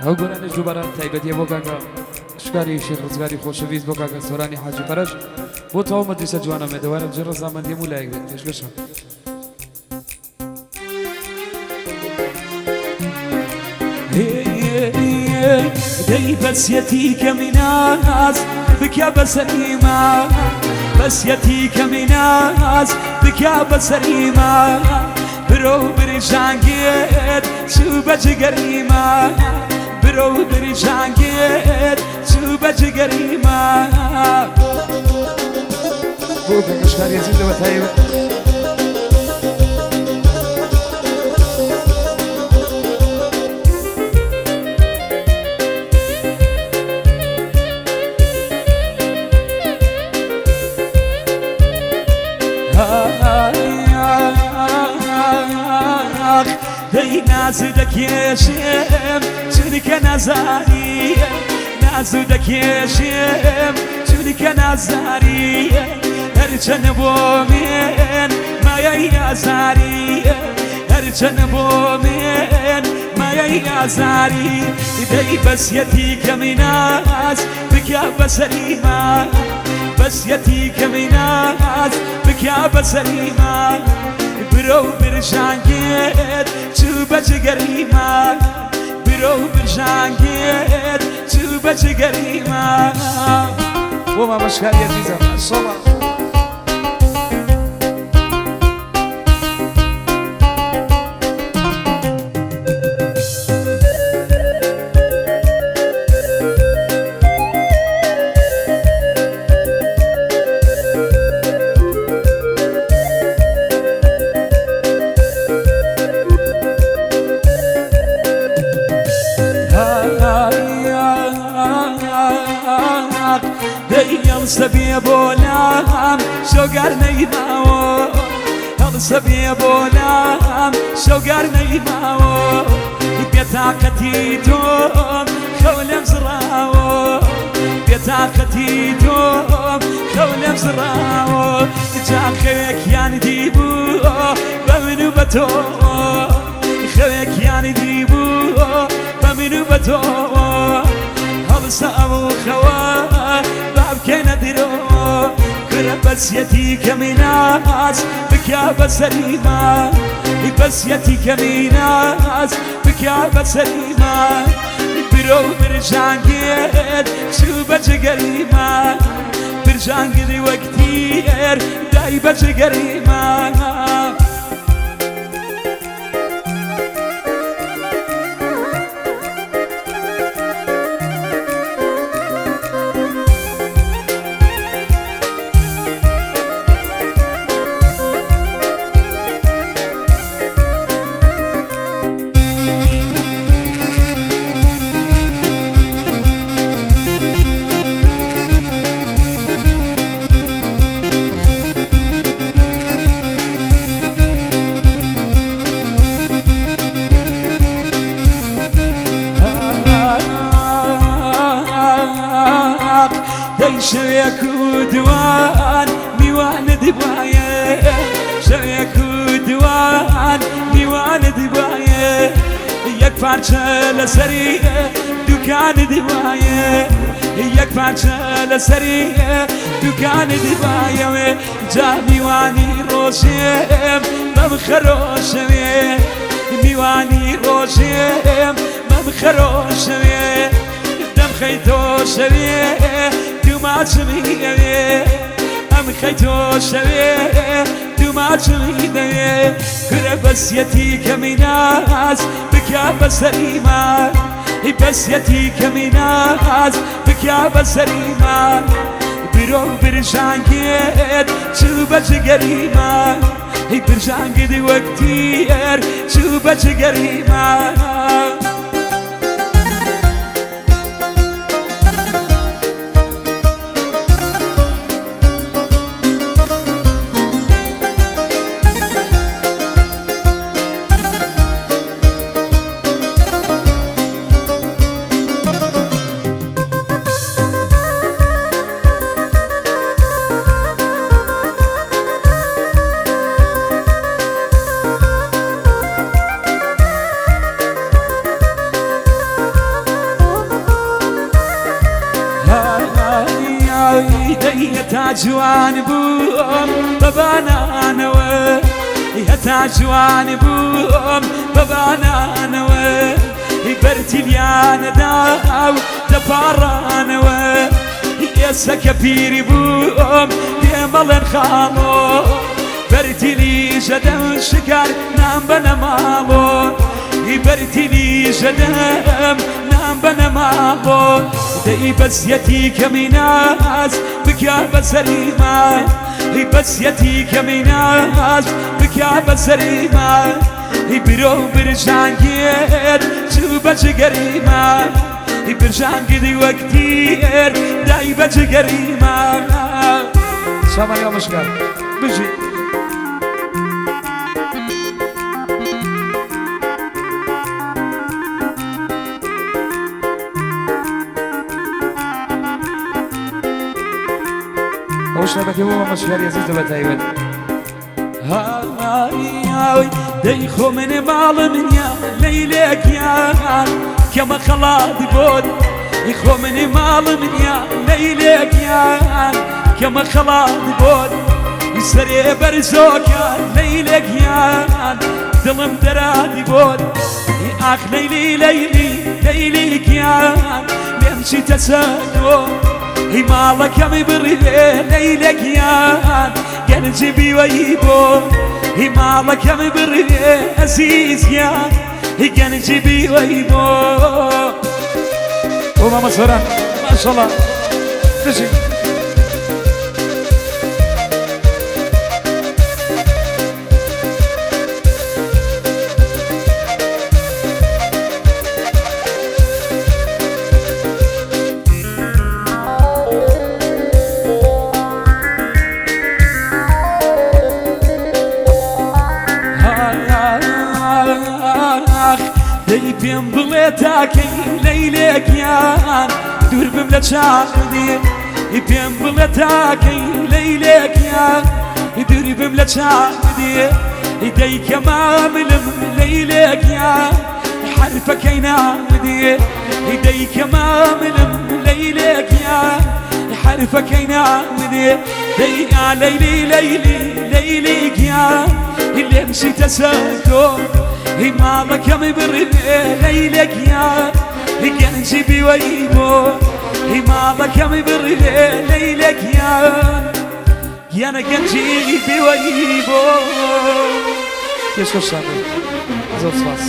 ئەو گۆرانش دووبارە تایبەتیە بۆ کاکە شکاری شێخ ڕزگاری خۆشەویست بۆ کاکە سۆرانی حاجی پەرەش بۆ تەواو مەدرسە جوانە مێدەوارم جێ ڕەزامەندی هەموو لایەک بێت پێشکەشە دەی بەسیەتی کەمی ناز بکە بەسەریمە بەسیەتی کەمی ناز بکە بەسەریمە برۆ بریژانگێت چوو بە جگەریمە برۆ بریژانگێت چوو بە جگەریمە بۆ کاکە شکاری عەزیزە بە تایبەت دەی نازو دەکێشم چونکە نازانی نازو دەکێشم چونکە نازانی هەرچەند بۆ من مایەی ئازاری هەرچەند بۆ من مایەی ئازاری دەی بەسیەتی کەمی ناز بکە بەسەریمە بەسیەتی کەمی ناز بکە بەسەریمە برۆ برژانگێت چوو بە جگەریمە برۆ برژانگێت چوو بە جگەریمە بۆ مامە شکاری عەزیزە سۆڵە هەڵسە بێ بۆلام شۆگار نەیماوە هەڵسە بێ بۆلام شۆگار نەیماوە بێتاقەتی تۆم خەو لێم زڕاوە بێتاقەتی تۆم خەو لێم زڕاوە جام خەوێکیان دیبوو بە من و بە تۆ خەوێکیان دیبوو بە من و بە تۆ هەڵسە ئەو خەوە بابکەینە دیرۆ کرە بەسیەتی کەمی ناز بکە بەسەریمە بەسیەتی کەمی ناز بکە بەسەریمە برۆ برژانگێت چوو بە جگەریمە برژانگری وەک تیر دای بە جگەریمە شەوێک و دوان میوانت وایە شەوێک و دوان میوانت وایە یەک پارچە لەسەری دوکانت وایە یەک پارچە لەسەری دوکانت وایەوێ جا میوانی ڕۆژێم بەم خەرۆشەوێ میوانی ڕۆژێم بەم خەرۆشەوێ دەمخەیتۆ شەوێ دووماچمی دەوێ ئەم خەیتۆ شەوێ دووماچمی دەوێ کرە بەسیەتی کەمی ناز بکە بەسەریمە بەسیەتی کەمی ناز بکە بەسەریمە برۆ برژانگێت چوو بە جگەریمە برژانگری وەک تیر چوو بە جگەریمە هتا جوان بوم ببانانەوە هتا جوان بوم ببانانەوە بەرتیلیانەدا و دەپاڕانەوە ئێستا کە پیری بووم پێمەڵێن خاڵۆ بەرتیلیژە دەم شکار نام بەنە ماڵۆ بەرتیلی ژەدەم نام بەنە ماڵۆ دەی بەسیەتی کەمی ناز بکە بەسەریما بەسیەتی کەمی ناز بکە بەسەریما برۆ برژانگێت چوو بە جگەریما برژانگری وەکتیر دای بە جگەریما شامانی ئامۆژگار بژی ئەوش نەبەتی بۆ ئامۆژگاری عەزیزە بە تایبەت هاوی دەی خۆ منێ ماڵم نیە لەیلێکیان کەمە خەڵات بۆت خۆ منێ ماڵم نیە لەیلێکیان کەمە خەڵات بۆت سەرێ بەرزۆکان لەیلێکیان دڵم دەرادی بۆت ئاخ لەیلی لەیلی لەیلیکیان لێم چیتە سەرۆ ماڵەکەمی بڕێ لەیلێکیان گەنجی بیوەی بۆ ماڵەکەمی بڕێ ئەزیزیان گەنجی بیوەی بۆ بۆ مامە سۆران ماشەڵڵا بژی دەی پێم بڵێ تاکەی لەیلێکیان دوور بم لە چاودێ پێم بڵێ تاکەی لەیلێکیان دوور بم لە چاودێ دەی کە ماملم لەیلێکیان حرفەکەی ناودێ دەی کە ماملم لەیلێکیان حرفەکەی ناودێ دەی لەیلی لەیلی لەیلیکیان لێم شیتە سەرۆ ماڵەکەمی بڕێ لەیلێکیان گەنجی بیوەی بۆ ماڵەکەمی بڕێ لەیلێکیان گیانە گەنجی بیوەی بۆ پێشکەشتان زۆر سپاس